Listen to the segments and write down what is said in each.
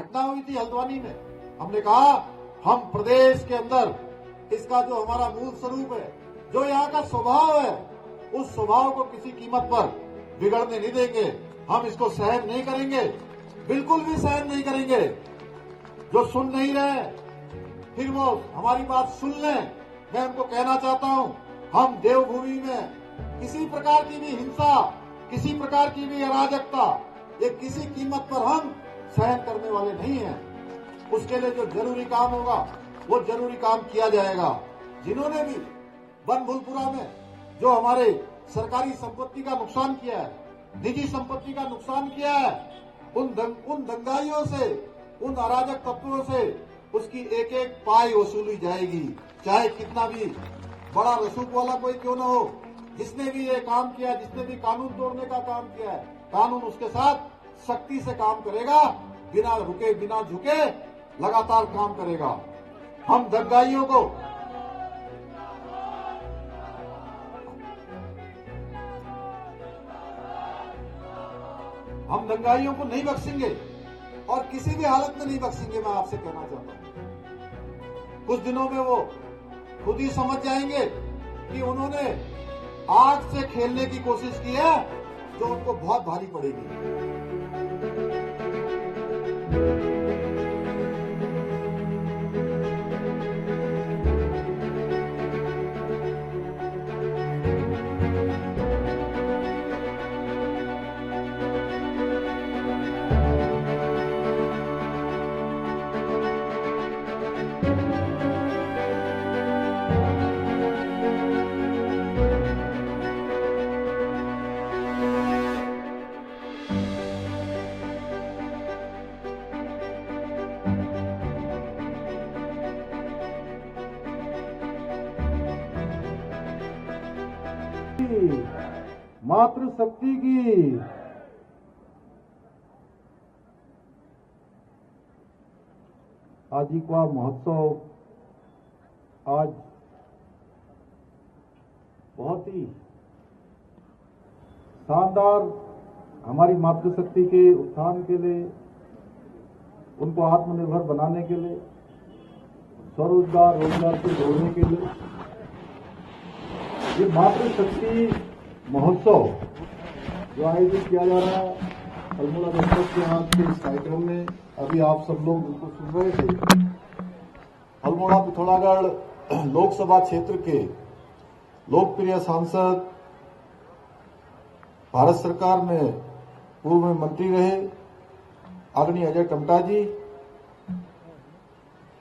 घटना हुई थी हल्द्वानी में, हमने कहा हम प्रदेश के अंदर इसका जो हमारा मूल स्वरूप है, जो यहाँ का स्वभाव है, उस स्वभाव को किसी कीमत पर बिगड़ने नहीं देंगे। हम इसको सहन नहीं करेंगे, बिल्कुल भी सहन नहीं करेंगे। जो सुन नहीं रहे फिर वो हमारी बात सुन लें। मैं उनको कहना चाहता हूं, हम देवभूमि में किसी प्रकार की भी हिंसा, किसी प्रकार की भी अराजकता, ये किसी कीमत पर हम सहन करने वाले नहीं हैं। उसके लिए जो जरूरी काम होगा वो जरूरी काम किया जाएगा। जिन्होंने भी बनभूलपुरा में जो हमारे सरकारी संपत्ति का नुकसान किया है, निजी संपत्ति का नुकसान किया है, उन दंगाइयों से, उन अराजक तत्वों से उसकी एक एक पाई वसूली जाएगी, चाहे कितना भी बड़ा रसूख वाला कोई क्यों न हो। जिसने भी ये काम किया, जिसने भी कानून तोड़ने का काम किया है, कानून उसके साथ सख्ती से काम करेगा, बिना रुके बिना झुके लगातार काम करेगा। हम दंगाइयों को नहीं बख्शेंगे और किसी भी हालत में नहीं बख्शेंगे। मैं आपसे कहना चाहता हूं, कुछ दिनों में वो खुद ही समझ जाएंगे कि उन्होंने आग से खेलने की कोशिश की है, जो उनको बहुत भारी पड़ेगी। मातृशक्ति की आजीविका महोत्सव आज बहुत ही शानदार हमारी मातृशक्ति के उत्थान के लिए, उनको आत्मनिर्भर बनाने के लिए, स्वरोजगार रोजगार से जोड़ने के लिए ये मातृशक्ति महोत्सव जो आयोजित किया जा रहा है अल्मोड़ा जनपद के यहाँ के इस कार्यक्रम में, अभी आप सब लोग उनको सुन रहे थे। अल्मोड़ा पिथौरागढ़ लोकसभा क्षेत्र के लोकप्रिय सांसद, भारत सरकार में पूर्व में मंत्री रहे आदरणीय अजय टमटा जी,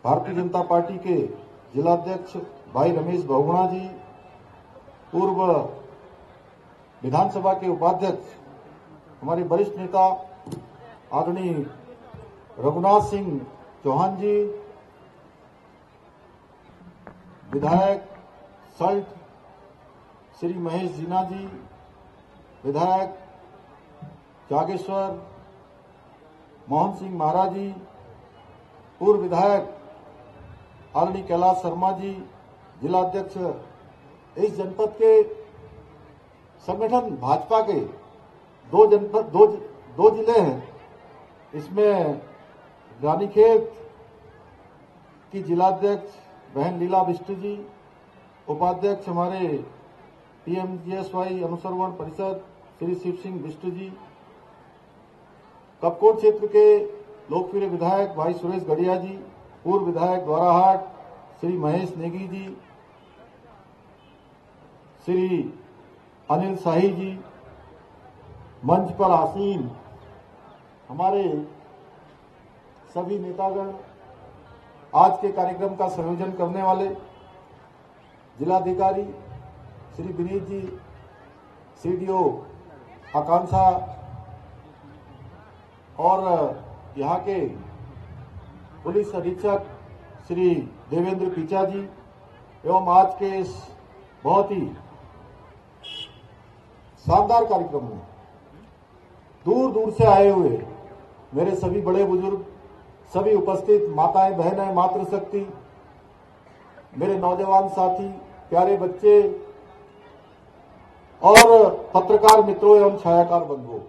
भारतीय जनता पार्टी के जिलाध्यक्ष भाई रमेश बहुगुणा जी, पूर्व विधानसभा के उपाध्यक्ष हमारे वरिष्ठ नेता आदरणीय रघुनाथ सिंह चौहान जी, विधायक सल्ट श्री महेश जीना जी, विधायक जागेश्वर मोहन सिंह महाराज जी, पूर्व विधायक आदरणीय कैलाश शर्मा जी, जिलाध्यक्ष इस जनपद के संगठन भाजपा के दो जिले हैं, इसमें रानीखेत की जिलाध्यक्ष बहन लीला बिष्ट जी, उपाध्यक्ष हमारे पीएमजीएसवाई अनुसंधान परिषद श्री शिव सिंह बिष्ट जी, कपकोट क्षेत्र के लोकप्रिय विधायक भाई सुरेश गढ़िया जी, पूर्व विधायक द्वाराहाट श्री महेश नेगी जी, श्री अनिल शाही जी, मंच पर आसीन हमारे सभी नेतागण, आज के कार्यक्रम का संयोजन करने वाले जिलाधिकारी श्री विनीत जी, सीडीओ आकांक्षा और यहाँ के पुलिस अधीक्षक श्री देवेंद्र पीचा जी एवं आज के इस बहुत ही शानदार कार्यक्रम में दूर दूर से आए हुए मेरे सभी बड़े बुजुर्ग, सभी उपस्थित माताएं बहनें, मातृशक्ति, मेरे नौजवान साथी, प्यारे बच्चे और पत्रकार मित्रों एवं छायाकार बंधुओं,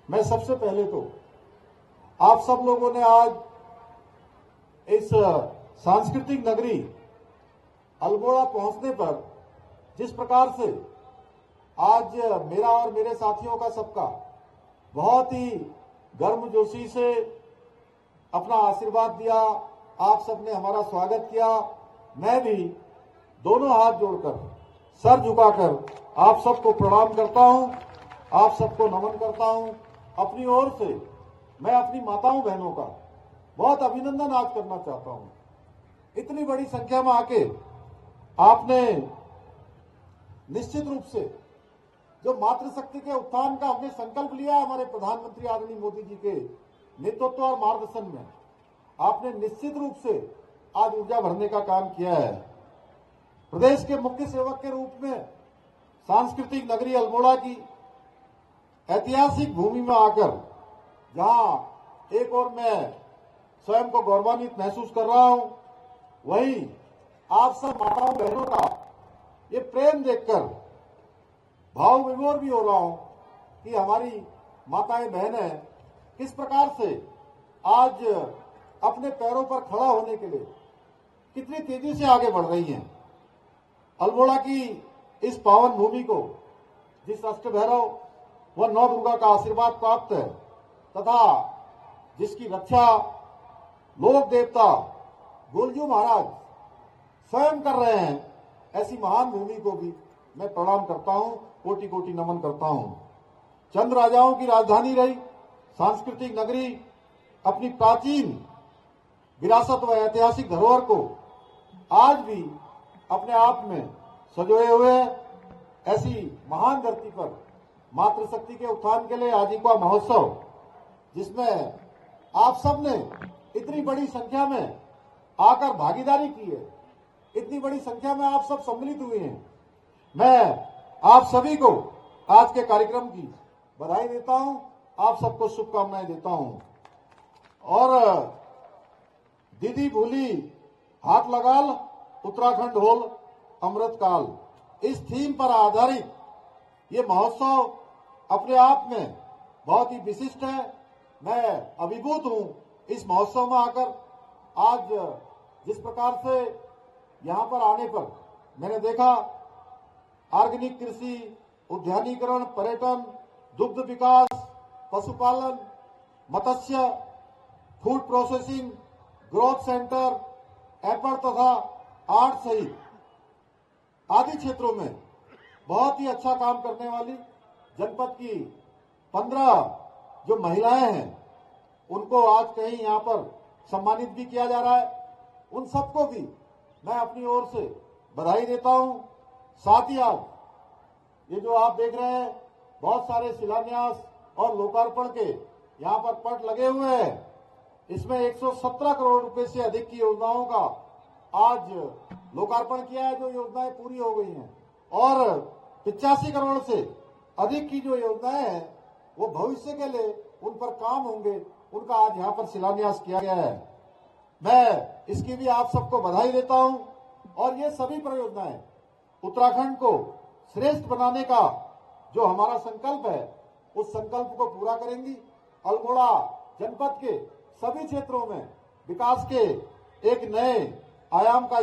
मैं सबसे पहले तो आप सब लोगों ने आज इस सांस्कृतिक नगरी अल्मोड़ा पहुंचने पर जिस प्रकार से आज मेरा और मेरे साथियों का सबका बहुत ही गर्मजोशी से अपना आशीर्वाद दिया, आप सबने हमारा स्वागत किया। मैं भी दोनों हाथ जोड़कर, सर झुकाकर आप सबको प्रणाम करता हूं, आप सबको नमन करता हूं। अपनी ओर से मैं अपनी माताओं बहनों का बहुत अभिनंदन आज करना चाहता हूं। इतनी बड़ी संख्या में आके आपने निश्चित रूप से जो मातृशक्ति के उत्थान का हमने संकल्प लिया है हमारे प्रधानमंत्री आदरणीय मोदी जी के नेतृत्व और मार्गदर्शन में, आपने निश्चित रूप से आज ऊर्जा भरने का काम किया है। प्रदेश के मुख्य सेवक के रूप में सांस्कृतिक नगरी अल्मोड़ा की ऐतिहासिक भूमि में आकर, जहां एक ओर मैं स्वयं को गौरवान्वित महसूस कर रहा हूं, वहीं आप सब माताओं बहनों का ये प्रेम देखकर भाव विभोर भी हो रहा हूं कि हमारी माताएं बहनें किस प्रकार से आज अपने पैरों पर खड़ा होने के लिए कितनी तेजी से आगे बढ़ रही हैं। अल्मोड़ा की इस पावन भूमि को जिस अष्टभैरव व नौ दुर्गा का आशीर्वाद प्राप्त है तथा जिसकी रक्षा लोक देवता गोलजू महाराज स्वयं कर रहे हैं, ऐसी महान भूमि को भी मैं प्रणाम करता हूं, कोटि कोटि नमन करता हूं। चंद राजाओं की राजधानी रही सांस्कृतिक नगरी अपनी प्राचीन विरासत व ऐतिहासिक धरोहर को आज भी अपने आप में सजोए हुए ऐसी महान धरती पर मातृशक्ति के उत्थान के लिए आजीविका महोत्सव, जिसमें आप सब ने इतनी बड़ी संख्या में आकर भागीदारी की है, इतनी बड़ी संख्या में आप सब सम्मिलित हुए हैं, मैं आप सभी को आज के कार्यक्रम की बधाई देता हूं, आप सबको शुभकामनाएं देता हूं। और दीदी भूली हाथ लगाल उत्तराखंड होल अमृतकाल, इस थीम पर आधारित ये महोत्सव अपने आप में बहुत ही विशिष्ट है। मैं अभिभूत हूं इस महोत्सव में आकर। आज जिस प्रकार से यहां पर आने पर मैंने देखा, ऑर्गेनिक कृषि, उद्यानीकरण, पर्यटन, दुग्ध विकास, पशुपालन, मत्स्य, food processing, growth centre, apple तथा आर्ट सहित आदि क्षेत्रों में बहुत ही अच्छा काम करने वाली जनपद की 15 जो महिलाएं हैं, उनको आज कहीं यहां पर सम्मानित भी किया जा रहा है। उन सबको भी मैं अपनी ओर से बधाई देता हूं। साथ ही आज ये जो आप देख रहे हैं, बहुत सारे शिलान्यास और लोकार्पण के यहां पर पट लगे हुए हैं। इसमें 117 करोड़ रुपए से अधिक की योजनाओं का आज लोकार्पण किया है, जो योजनाएं पूरी हो गई हैं, और 85 करोड़ से अधिक की जो योजनाएं हैं वो भविष्य के लिए उन पर काम होंगे, उनका आज यहां पर शिलान्यास किया गया है। मैं इसकी भी आप सबको बधाई देता हूं। और ये सभी परियोजनाएं उत्तराखंड को श्रेष्ठ बनाने का जो हमारा संकल्प है, उस संकल्प को पूरा करेंगी। अल्मोड़ा जनपद के सभी क्षेत्रों में विकास के एक नए आयाम का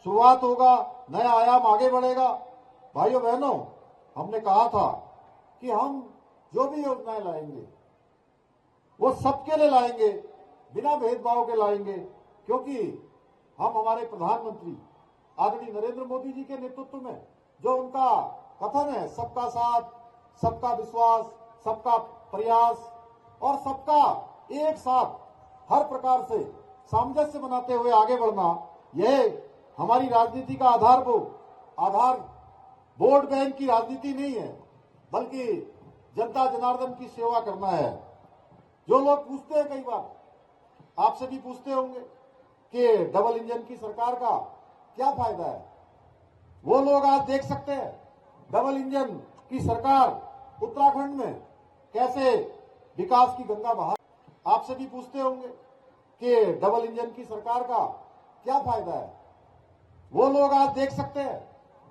शुरुआत होगा, नया आयाम आगे बढ़ेगा। भाइयों बहनों, हमने कहा था कि हम जो भी योजनाएं लाएंगे वो सबके लिए लाएंगे, बिना भेदभाव के लाएंगे, क्योंकि हम हमारे प्रधानमंत्री आदरणीय नरेंद्र मोदी जी के नेतृत्व में जो उनका कथन है, सबका साथ, सबका विश्वास, सबका प्रयास और सबका एक साथ हर प्रकार से सामंजस्य बनाते हुए आगे बढ़ना, यह हमारी राजनीति का आधार वोट बैंक की राजनीति नहीं है, बल्कि जनता जनार्दन की सेवा करना है। जो लोग पूछते हैं, कई बार आपसे भी पूछते होंगे कि डबल इंजन की सरकार का क्या फायदा है, वो लोग आज देख सकते हैं डबल इंजन की सरकार उत्तराखंड में कैसे विकास की गंगा बहा। आपसे भी पूछते होंगे कि डबल इंजन की सरकार का क्या फायदा है, वो लोग आज देख सकते हैं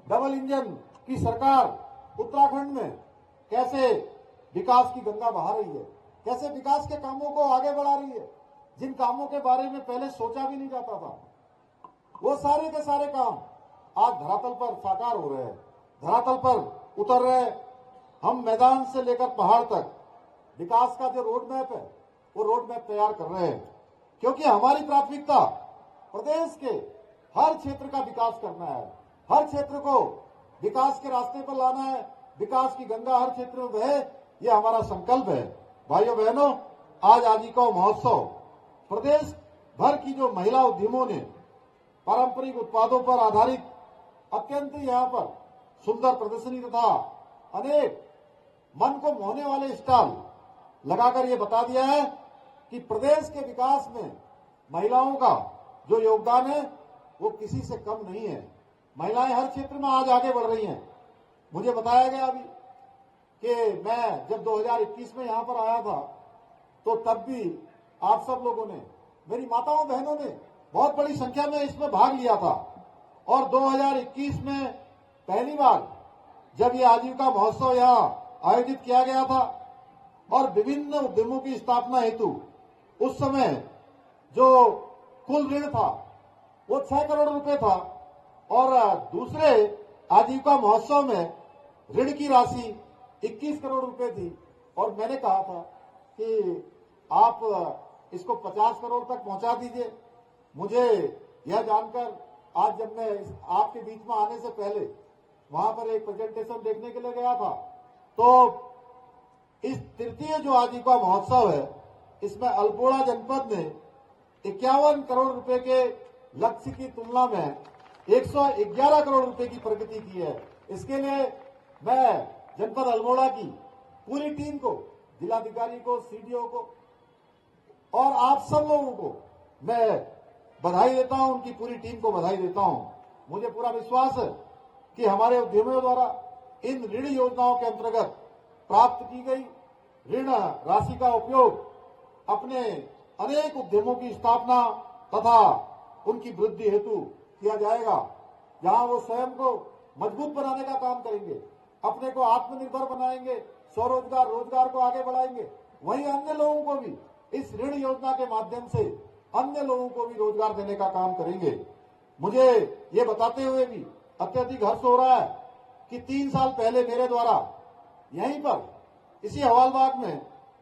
डबल इंजन की सरकार उत्तराखंड में कैसे विकास की गंगा बहा रही है। कैसे विकास के कामों को आगे बढ़ा रही है, जिन कामों के बारे में पहले सोचा भी नहीं जाता था, वो सारे के सारे काम आज धरातल पर साकार हो रहे हैं, धरातल पर उतर रहे हैं। हम मैदान से लेकर पहाड़ तक विकास का जो रोड मैप है, वो रोड मैप तैयार कर रहे हैं, क्योंकि हमारी प्राथमिकता प्रदेश के हर क्षेत्र का विकास करना है, हर क्षेत्र को विकास के रास्ते पर लाना है, विकास की गंगा हर क्षेत्र में बहे, ये हमारा संकल्प है। भाइयों बहनों, आज आजीविका महोत्सव प्रदेश भर की जो महिला उद्यमों ने पारंपरिक उत्पादों पर आधारित अत्यंत यहाँ पर सुंदर प्रदर्शनी तथा अनेक मन को मोहने वाले स्टॉल लगाकर ये बता दिया है कि प्रदेश के विकास में महिलाओं का जो योगदान है वो किसी से कम नहीं है। महिलाएं हर क्षेत्र में आज आगे बढ़ रही हैं। मुझे बताया गया अभी कि मैं जब 2021 में यहां पर आया था तो तब भी आप सब लोगों ने, मेरी माताओं बहनों ने बहुत बड़ी संख्या में इसमें भाग लिया था। और 2021 में पहली बार जब ये आजीविका महोत्सव यहाँ आयोजित किया गया था और विभिन्न उद्यमों की स्थापना हेतु उस समय जो कुल ऋण था वो 6 करोड़ रुपए था और दूसरे आजीविका महोत्सव में ऋण की राशि 21 करोड़ रुपए थी। और मैंने कहा था कि आप इसको 50 करोड़ तक पहुंचा दीजिए। मुझे यह जानकर आज जब मैं आपके बीच में आने से पहले वहां पर एक प्रेजेंटेशन देखने के लिए गया था तो इस तृतीय जो आजीविका महोत्सव है इसमें अल्मोड़ा जनपद ने 51 करोड़ रुपए के लक्ष्य की तुलना में 111 करोड़ रुपए की प्रगति की है। इसके लिए मैं जनपद अल्मोड़ा की पूरी टीम को, जिलाधिकारी को, सीडीओ को और आप सब लोगों को मैं बधाई देता हूं, उनकी पूरी टीम को बधाई देता हूं। मुझे पूरा विश्वास है कि हमारे उद्यमियों द्वारा इन ऋण योजनाओं के अंतर्गत प्राप्त की गई ऋण राशि का उपयोग अपने अनेक उद्यमों की स्थापना तथा उनकी वृद्धि हेतु किया जाएगा, जहां वो स्वयं को मजबूत बनाने का काम करेंगे, अपने को आत्मनिर्भर बनाएंगे, स्वरोजगार, रोजगार को आगे बढ़ाएंगे। वहीं अन्य लोगों को भी इस ऋण योजना के माध्यम से अन्य लोगों को भी रोजगार देने का काम करेंगे। मुझे ये बताते हुए भी अत्यधिक हर्ष हो रहा है कि 3 साल पहले मेरे द्वारा यहीं पर इसी हवालबाग में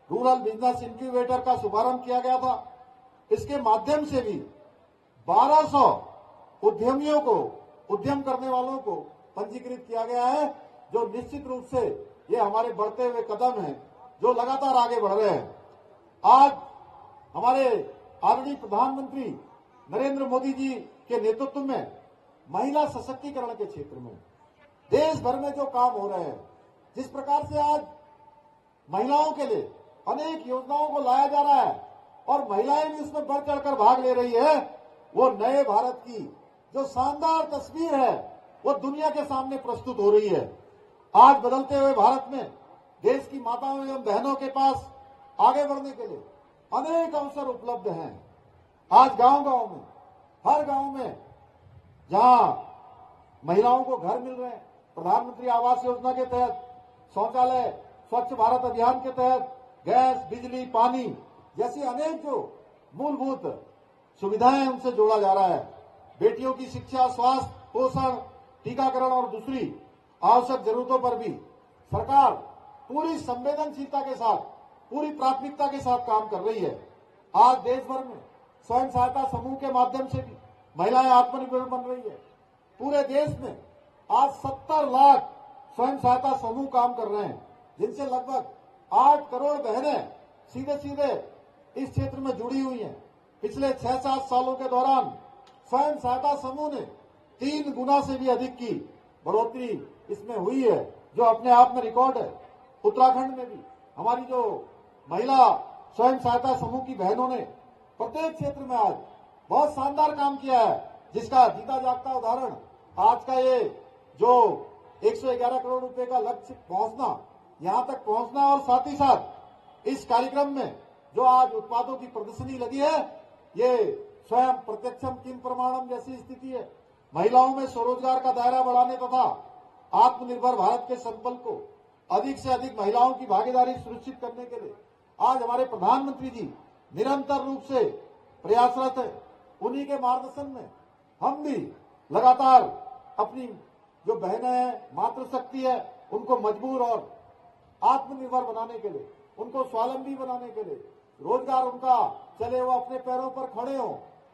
रूरल बिजनेस इंक्यूबेटर का शुभारंभ किया गया था। इसके माध्यम से भी 1200 उद्यमियों को, उद्यम करने वालों को पंजीकृत किया गया है, जो निश्चित रूप से ये हमारे बढ़ते हुए कदम हैं जो लगातार आगे बढ़ रहे हैं। आज हमारे आदरणीय प्रधानमंत्री नरेंद्र मोदी जी के नेतृत्व में महिला सशक्तिकरण के क्षेत्र में देश भर में जो काम हो रहे हैं, जिस प्रकार से आज महिलाओं के लिए अनेक योजनाओं को लाया जा रहा है और महिलाएं भी उसमें बढ़ चढ़कर भाग ले रही है, वो नए भारत की जो शानदार तस्वीर है वो दुनिया के सामने प्रस्तुत हो रही है। आज बदलते हुए भारत में देश की माताओं एवं बहनों के पास आगे बढ़ने के लिए अनेक अवसर उपलब्ध हैं। आज गांव-गांव में, हर गांव में जहां महिलाओं को घर मिल रहे हैं, प्रधानमंत्री आवास योजना के तहत शौचालय, स्वच्छ भारत अभियान के तहत गैस, बिजली, पानी जैसी अनेक जो मूलभूत सुविधाएं उनसे जोड़ा जा रहा है। बेटियों की शिक्षा, स्वास्थ्य, पोषण, टीकाकरण और दूसरी आवश्यक जरूरतों पर भी सरकार पूरी संवेदनशीलता के साथ, पूरी प्राथमिकता के साथ काम कर रही है। आज देश भर में स्वयं सहायता समूह के माध्यम से भी महिलाएं आत्मनिर्भर बन रही है। पूरे देश में आज 70 लाख स्वयं सहायता समूह काम कर रहे हैं, जिनसे लगभग 8 करोड़ बहनें सीधे सीधे इस क्षेत्र में जुड़ी हुई हैं। पिछले 6-7 सालों के दौरान स्वयं सहायता समूह ने 3 गुना से भी अधिक की बढ़ोतरी इसमें हुई है, जो अपने आप में रिकॉर्ड है। उत्तराखंड में भी हमारी जो महिला स्वयं सहायता समूह की बहनों ने प्रत्येक क्षेत्र में आज बहुत शानदार काम किया है, जिसका जीता जागता उदाहरण आज का ये जो 111 करोड़ रुपए का लक्ष्य पहुंचना, यहां तक पहुंचना और साथ ही साथ इस कार्यक्रम में जो आज उत्पादों की प्रदर्शनी लगी है, ये स्वयं प्रत्यक्षम किम प्रमाणम जैसी स्थिति है। महिलाओं में स्वरोजगार का दायरा बढ़ाने तथा आत्मनिर्भर भारत के संकल्प को अधिक से अधिक महिलाओं की भागीदारी सुनिश्चित करने के लिए आज हमारे प्रधानमंत्री जी निरंतर रूप से प्रयासरत है। उन्हीं के मार्गदर्शन में हम भी लगातार अपनी जो बहनें हैं, मातृशक्ति है, उनको मजबूर और आत्मनिर्भर बनाने के लिए, उनको स्वावलंबी बनाने के लिए, रोजगार उनका चले, वो अपने पैरों पर खड़े हो,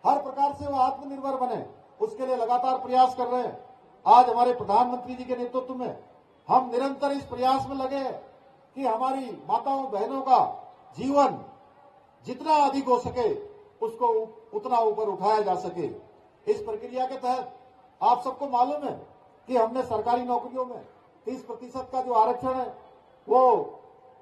हर प्रकार से वो आत्मनिर्भर बने, उसके लिए लगातार प्रयास कर रहे हैं। आज हमारे प्रधानमंत्री जी के नेतृत्व में हम निरंतर इस प्रयास में लगे हैं कि हमारी माताओं बहनों का जीवन जितना अधिक हो सके उसको उतना ऊपर उठाया जा सके। इस प्रक्रिया के तहत आप सबको मालूम है कि हमने सरकारी नौकरियों में 30% का जो आरक्षण है वो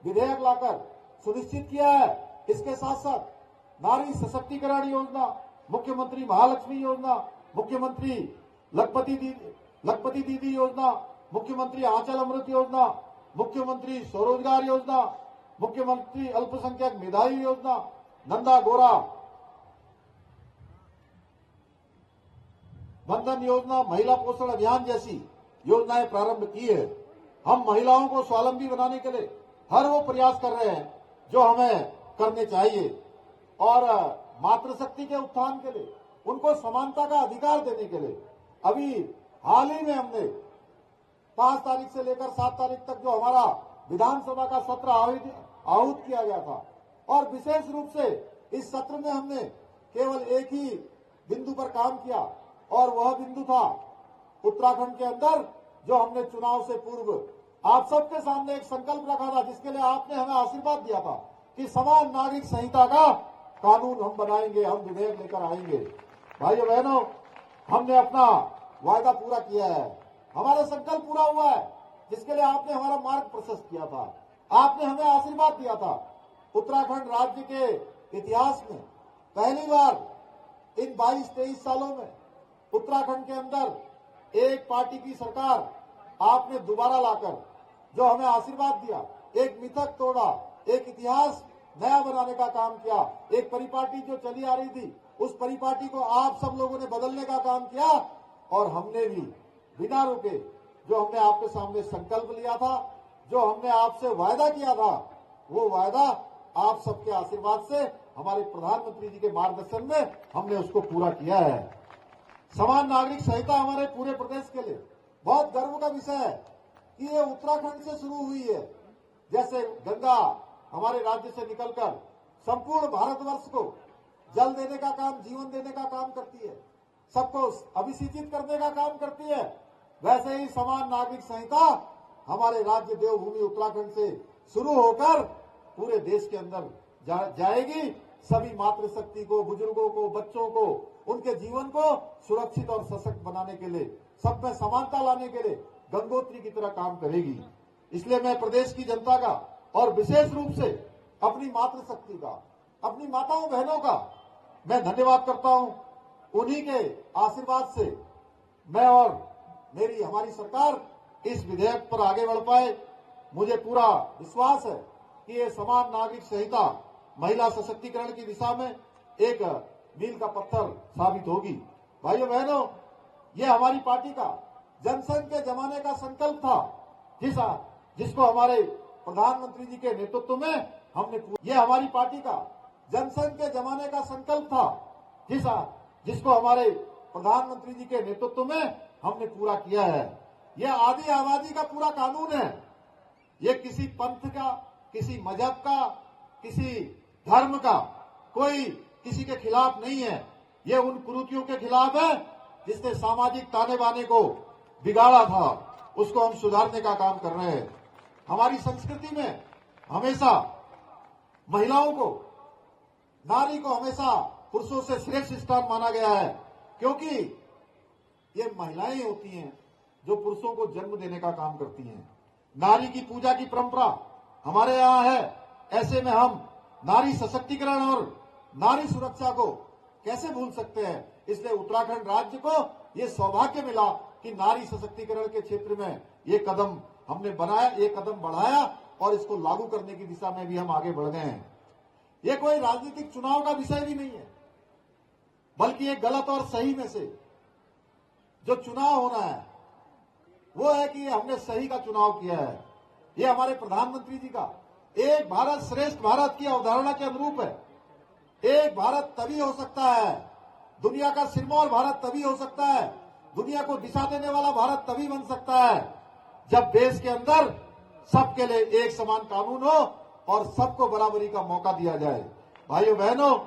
विधेयक लाकर सुनिश्चित किया है। इसके साथ साथ नारी सशक्तिकरण योजना, मुख्यमंत्री महालक्ष्मी योजना, मुख्यमंत्री लखपति दीदी योजना, मुख्यमंत्री आंचल अमृत योजना, मुख्यमंत्री स्वरोजगार योजना, मुख्यमंत्री अल्पसंख्यक मेधावी योजना, नंदा गोरा बंधन योजना, महिला पोषण अभियान जैसी योजनाएं प्रारंभ की है। हम महिलाओं को स्वावलंबी बनाने के लिए हर वो प्रयास कर रहे हैं जो हमें करने चाहिए और मातृशक्ति के उत्थान के लिए, उनको समानता का अधिकार देने के लिए अभी हाल ही में हमने 5 तारीख से लेकर 7 तारीख तक जो हमारा विधानसभा का सत्र आहूत किया गया था और विशेष रूप से इस सत्र में हमने केवल एक ही बिंदु पर काम किया और वह बिंदु था उत्तराखंड के अंदर जो हमने चुनाव से पूर्व आप सबके सामने एक संकल्प रखा था, जिसके लिए आपने हमें आशीर्वाद दिया था कि समान नागरिक संहिता का कानून हम बनाएंगे, हम विधेयक लेकर आएंगे। भाइयों बहनों, हमने अपना वायदा पूरा किया है, हमारा संकल्प पूरा हुआ है, जिसके लिए आपने हमारा मार्ग प्रशस्त किया था, आपने हमें आशीर्वाद दिया था। उत्तराखंड राज्य के इतिहास में पहली बार इन 22-23 सालों में उत्तराखंड के अंदर एक पार्टी की सरकार आपने दोबारा लाकर जो हमें आशीर्वाद दिया, एक मिथक तोड़ा, एक इतिहास नया बनाने का काम किया। एक परिपाटी जो चली आ रही थी, उस परिपाटी को आप सब लोगों ने बदलने का काम किया और हमने भी बिना रुके जो हमने आपके सामने संकल्प लिया था, जो हमने आपसे वायदा किया था, वो वायदा आप सबके आशीर्वाद से हमारे प्रधानमंत्री जी के मार्गदर्शन में हमने उसको पूरा किया है। समान नागरिक संहिता हमारे पूरे प्रदेश के लिए बहुत गर्व का विषय है कि ये उत्तराखंड से शुरू हुई है। जैसे गंगा हमारे राज्य से निकलकर संपूर्ण भारतवर्ष को जल देने का काम, जीवन देने का काम करती है, सबको अभिसिंचित करने का काम करती है, वैसे ही समान नागरिक संहिता हमारे राज्य देवभूमि उत्तराखंड से शुरू होकर पूरे देश के अंदर जाएगी। सभी मातृशक्ति को, बुजुर्गों को, बच्चों को, उनके जीवन को सुरक्षित और सशक्त बनाने के लिए, सब में समानता लाने के लिए गंगोत्री की तरह काम करेगी। इसलिए मैं प्रदेश की जनता का और विशेष रूप से अपनी मातृशक्ति का, अपनी माताओं बहनों का मैं धन्यवाद करता हूं। उन्हीं के आशीर्वाद से मैं और हमारी सरकार इस विधेयक पर आगे बढ़ पाए। मुझे पूरा विश्वास है कि ये समान नागरिक संहिता महिला सशक्तिकरण की दिशा में एक मील का पत्थर साबित होगी। भाइयों बहनों, ये हमारी पार्टी का जनसंघ के जमाने का संकल्प था, जिसको हमारे प्रधानमंत्री जी के नेतृत्व में हमने, ये हमारी पार्टी का जनसंघ के जमाने का संकल्प था, जिसको हमारे प्रधानमंत्री जी के नेतृत्व में हमने पूरा किया है। यह आदि आबादी का पूरा कानून है। ये किसी पंथ का, किसी मजहब का, किसी धर्म का, कोई किसी के खिलाफ नहीं है। ये उन कुरीतियों के खिलाफ है जिसने सामाजिक ताने बाने को बिगाड़ा था, उसको हम सुधारने का काम कर रहे हैं। हमारी संस्कृति में हमेशा महिलाओं को, नारी को हमेशा पुरुषों से श्रेष्ठ स्थान माना गया है, क्योंकि ये महिलाएं होती हैं जो पुरुषों को जन्म देने का काम करती हैं। नारी की पूजा की परंपरा हमारे यहाँ है। ऐसे में हम नारी सशक्तिकरण और नारी सुरक्षा को कैसे भूल सकते हैं। इसलिए उत्तराखंड राज्य को ये सौभाग्य मिला कि नारी सशक्तिकरण के क्षेत्र में ये कदम हमने बनाया, ये कदम बढ़ाया और इसको लागू करने की दिशा में भी हम आगे बढ़ गए हैं। ये कोई राजनीतिक चुनाव का विषय भी नहीं है, बल्कि एक गलत और सही में से जो चुनाव होना है वो है कि हमने सही का चुनाव किया है। ये हमारे प्रधानमंत्री जी का एक भारत श्रेष्ठ भारत की अवधारणा के अनुरूप है। एक भारत तभी हो सकता है, दुनिया का सिरमौर भारत तभी हो सकता है, दुनिया को दिशा देने वाला भारत तभी बन सकता है जब देश के अंदर सबके लिए एक समान कानून हो और सबको बराबरी का मौका दिया जाए। भाइयों बहनों,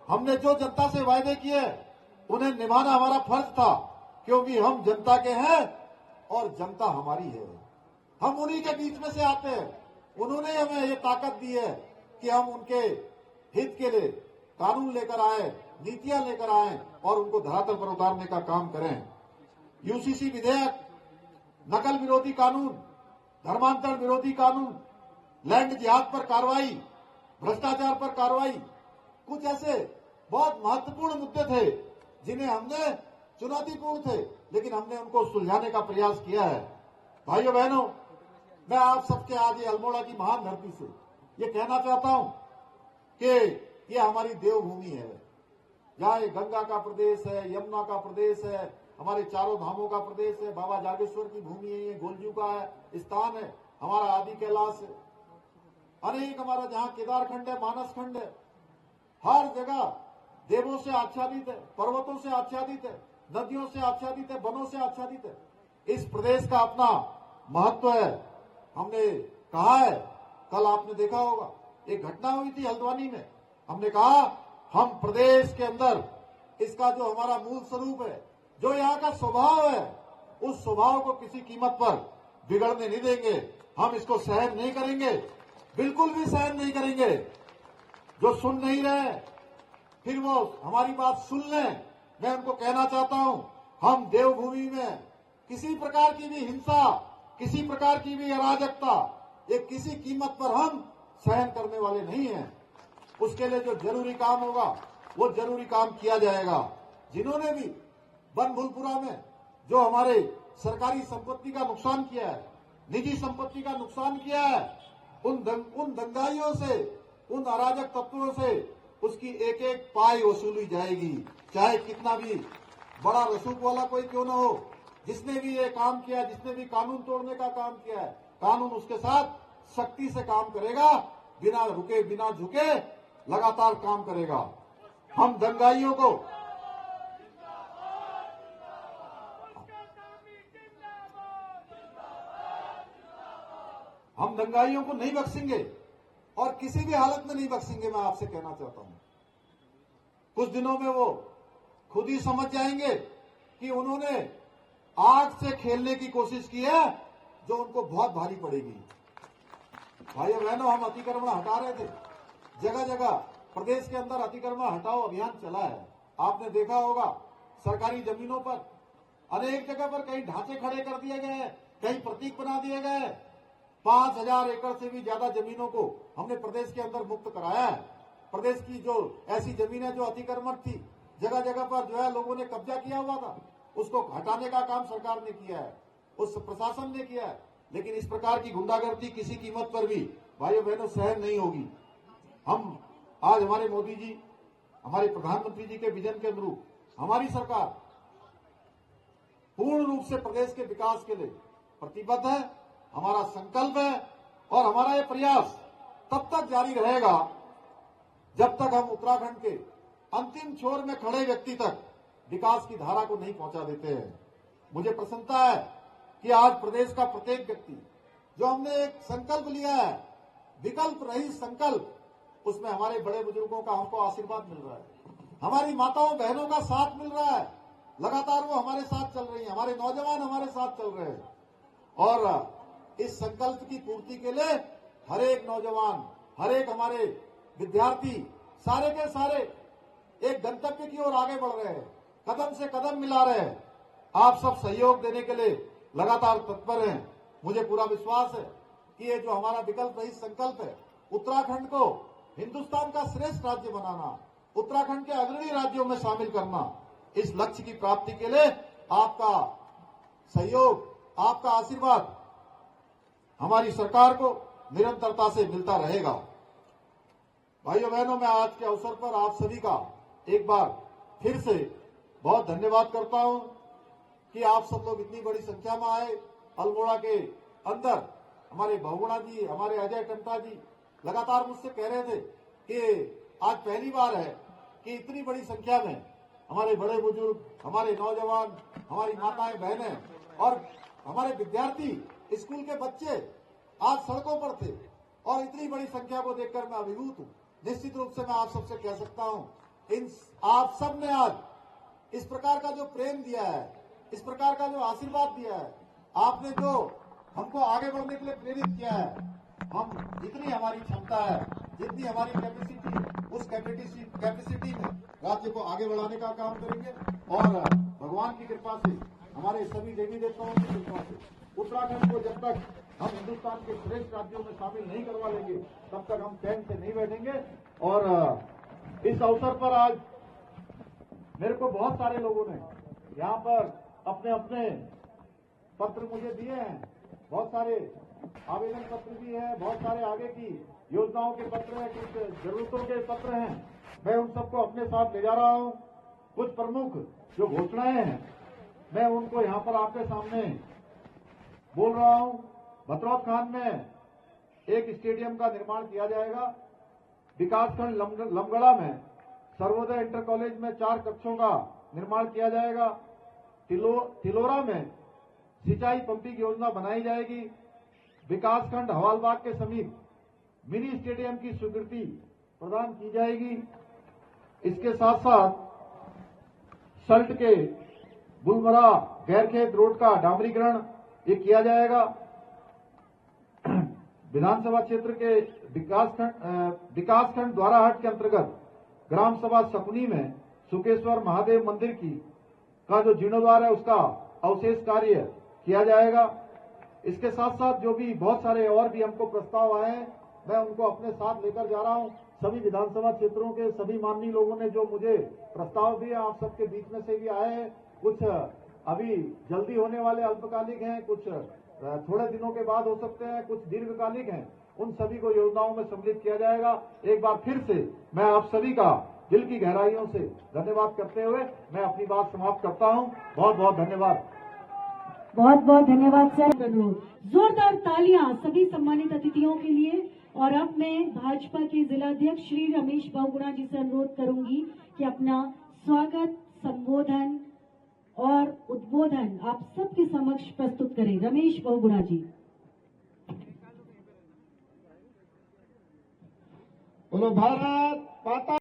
हमने जो जनता से वायदे किए उन्हें निभाना हमारा फर्ज था, क्योंकि हम जनता के हैं और जनता हमारी है। हम उन्हीं के बीच में से आते हैं। उन्होंने हमें ये ताकत दी है कि हम उनके हित के लिए कानून लेकर आए, नीतियां लेकर आए और उनको धरातल पर उतारने का काम करें। यूसीसी विधेयक, नकल विरोधी कानून, धर्मांतरण विरोधी कानून, लैंड जिहाद पर कार्रवाई, भ्रष्टाचार पर कार्रवाई, कुछ ऐसे बहुत महत्वपूर्ण मुद्दे थे जिन्हें हमने चुनौतीपूर्ण थे, लेकिन हमने उनको सुलझाने का प्रयास किया है। भाइयों बहनों, मैं आप सबके आज ये अल्मोड़ा की महान धरती से ये कहना चाहता हूं कि ये हमारी देवभूमि है। जहां ये गंगा का प्रदेश है, यमुना का प्रदेश है, हमारे चारों धामों का प्रदेश है, बाबा जागेश्वर की भूमि है, ये गोलजू का है स्थान है, हमारा आदि कैलाश है, अनेक हमारा जहां केदारखंड है, मानस खंड है, हर जगह देवों से आच्छादित है, पर्वतों से आच्छादित है, नदियों से आच्छादित है, वनों से आच्छादित है। इस प्रदेश का अपना महत्व है। हमने कहा है, कल आपने देखा होगा एक घटना हुई थी हल्द्वानी में, हमने कहा हम प्रदेश के अंदर इसका जो हमारा मूल स्वरूप है, जो यहाँ का स्वभाव है, उस स्वभाव को किसी कीमत पर बिगड़ने नहीं देंगे। हम इसको सहन नहीं करेंगे, बिल्कुल भी सहन नहीं करेंगे। जो सुन नहीं रहे फिर वो हमारी बात सुन लें। मैं उनको कहना चाहता हूं, हम देवभूमि में किसी प्रकार की भी हिंसा, किसी प्रकार की भी अराजकता, ये किसी कीमत पर हम सहन करने वाले नहीं हैं। उसके लिए जो जरूरी काम होगा वो जरूरी काम किया जाएगा। जिन्होंने भी बनभूलपुरा में जो हमारे सरकारी संपत्ति का नुकसान किया है, निजी संपत्ति का नुकसान किया है, उन दंगाइयों से, उन अराजक तत्वों से उसकी एक एक पाई वसूली जाएगी, चाहे कितना भी बड़ा रसूख वाला कोई क्यों न हो। जिसने भी ये काम किया, जिसने भी कानून तोड़ने का काम किया है, कानून उसके साथ सख्ती से काम करेगा, बिना रुके बिना झुके लगातार काम करेगा। हम दंगाइयों को नहीं बख्शेंगे और किसी भी हालत में नहीं बख्शेंगे। मैं आपसे कहना चाहता हूं, कुछ दिनों में वो खुद ही समझ जाएंगे कि उन्होंने आग से खेलने की कोशिश की है जो उनको बहुत भारी पड़ेगी। भाइयों बहनों, हम अतिक्रमण हटा रहे थे, जगह जगह प्रदेश के अंदर अतिक्रमण हटाओ अभियान चला है। आपने देखा होगा सरकारी जमीनों पर अनेक जगह पर कई ढांचे खड़े कर दिए गए हैं, कई प्रतीक बना दिए गए हैं। 5000 एकड़ से भी ज्यादा जमीनों को हमने प्रदेश के अंदर मुक्त कराया है। प्रदेश की जो ऐसी जमीनें जो अतिक्रमण थी, जगह जगह पर जो है लोगों ने कब्जा किया हुआ था, उसको हटाने का काम सरकार ने किया है, उस प्रशासन ने किया है। लेकिन इस प्रकार की गुंडागर्दी किसी कीमत पर भी भाइयों बहनों सहन नहीं होगी। हम आज हमारे मोदी जी, हमारे प्रधानमंत्री जी के विजन के अनुरूप हमारी सरकार पूर्ण रूप से प्रदेश के विकास के लिए प्रतिबद्ध है। हमारा संकल्प है और हमारा ये प्रयास तब तक जारी रहेगा जब तक हम उत्तराखंड के अंतिम छोर में खड़े व्यक्ति तक विकास की धारा को नहीं पहुंचा देते हैं। मुझे प्रसन्नता है कि आज प्रदेश का प्रत्येक व्यक्ति, जो हमने एक संकल्प लिया है, विकल्प रहित संकल्प, उसमें हमारे बड़े बुजुर्गों का हमको आशीर्वाद मिल रहा है, हमारी माताओं बहनों का साथ मिल रहा है, लगातार वो हमारे साथ चल रही है, हमारे नौजवान हमारे साथ चल रहे हैं। और इस संकल्प की पूर्ति के लिए हर एक नौजवान, हर एक हमारे विद्यार्थी, सारे के सारे एक गंतव्य की ओर आगे बढ़ रहे हैं, कदम से कदम मिला रहे हैं। आप सब सहयोग देने के लिए लगातार तत्पर हैं। मुझे पूरा विश्वास है कि ये जो हमारा विकल्प रहित संकल्प है, उत्तराखंड को हिंदुस्तान का श्रेष्ठ राज्य बनाना, उत्तराखंड के अग्रणी राज्यों में शामिल करना, इस लक्ष्य की प्राप्ति के लिए आपका सहयोग, आपका आशीर्वाद हमारी सरकार को निरंतरता से मिलता रहेगा। भाइयों बहनों, मैं आज के अवसर पर आप सभी का एक बार फिर से बहुत धन्यवाद करता हूं कि आप सब लोग इतनी बड़ी संख्या में आए। अल्मोड़ा के अंदर हमारे बहुगुणा जी, हमारे अजय टंटा जी, लगातार मुझसे कह रहे थे कि आज पहली बार है कि इतनी बड़ी संख्या में हमारे बड़े बुजुर्ग, हमारे नौजवान, हमारी माताएं बहनें और हमारे विद्यार्थी, स्कूल के बच्चे आज सड़कों पर थे और इतनी बड़ी संख्या को देखकर मैं अभिभूत हूं। निश्चित रूप से मैं आप सबसे कह सकता हूं, आप सब ने आज इस प्रकार का जो प्रेम दिया है, इस प्रकार का जो आशीर्वाद दिया है, आपने जो हमको आगे बढ़ने के लिए प्रेरित किया है, हम जितनी हमारी क्षमता है, जितनी हमारी कैपेसिटी, उस कैपेसिटी में राज्य को आगे बढ़ाने का काम करेंगे और भगवान की कृपा से, हमारे सभी देवी देवताओं की कृपा से उत्तराखंड को जब तक हम हिंदुस्तान के श्रेष्ठ राज्यों में शामिल नहीं करवा लेंगे, तब तक हम चैन से नहीं बैठेंगे। और इस अवसर पर आज मेरे को बहुत सारे लोगों ने यहाँ पर अपने अपने पत्र मुझे दिए हैं, बहुत सारे आवेदन पत्र भी है, बहुत सारे आगे की योजनाओं के पत्र हैं, कुछ जरूरतों के पत्र हैं। मैं उन सबको अपने साथ ले जा रहा हूं। कुछ प्रमुख जो घोषणाएं हैं मैं उनको यहाँ पर आपके सामने बोल रहा हूं। भतरौत खान में एक स्टेडियम का निर्माण किया जाएगा। विकासखंड लमगड़ा में सर्वोदय इंटर कॉलेज में 4 कक्षों का निर्माण किया जाएगा। तिलोरा में सिंचाई पंपिंग योजना बनाई जाएगी। विकासखंड हवालबाग के समीप मिनी स्टेडियम की स्वीकृति प्रदान की जाएगी। इसके साथ साथ सल्ट के बुलमरा गैरखेत रोड का डामरीकरण ये किया जाएगा। विधानसभा क्षेत्र के विकासखंड द्वाराहाट के अंतर्गत ग्राम सभा सकुनी में सुकेश्वर महादेव मंदिर का जो जीर्णोद्वार है उसका अवशेष कार्य किया जाएगा। इसके साथ साथ जो भी बहुत सारे और भी हमको प्रस्ताव आए हैं मैं उनको अपने साथ लेकर जा रहा हूं। सभी विधानसभा क्षेत्रों के सभी माननीय लोगों ने जो मुझे प्रस्ताव दिए, आप सबके बीच में से भी आए हैं। कुछ अभी जल्दी होने वाले अल्पकालिक हैं, कुछ थोड़े दिनों के बाद हो सकते हैं, कुछ दीर्घकालिक हैं। उन सभी को योजनाओं में सम्मिलित किया जाएगा। एक बार फिर से मैं आप सभी का दिल की गहराइयों से धन्यवाद करते हुए मैं अपनी बात समाप्त करता हूं। बहुत बहुत धन्यवाद। बहुत बहुत धन्यवाद सर। जोरदार तालियां सभी सम्मानित अतिथियों के लिए। और अब मैं भाजपा के जिलाध्यक्ष श्री रमेश बहुगुणा जी से अनुरोध करूंगी कि अपना स्वागत, संबोधन और उद्बोधन आप सबके समक्ष प्रस्तुत करें। रमेश बहुगुणा जी। बोलो भारत माता।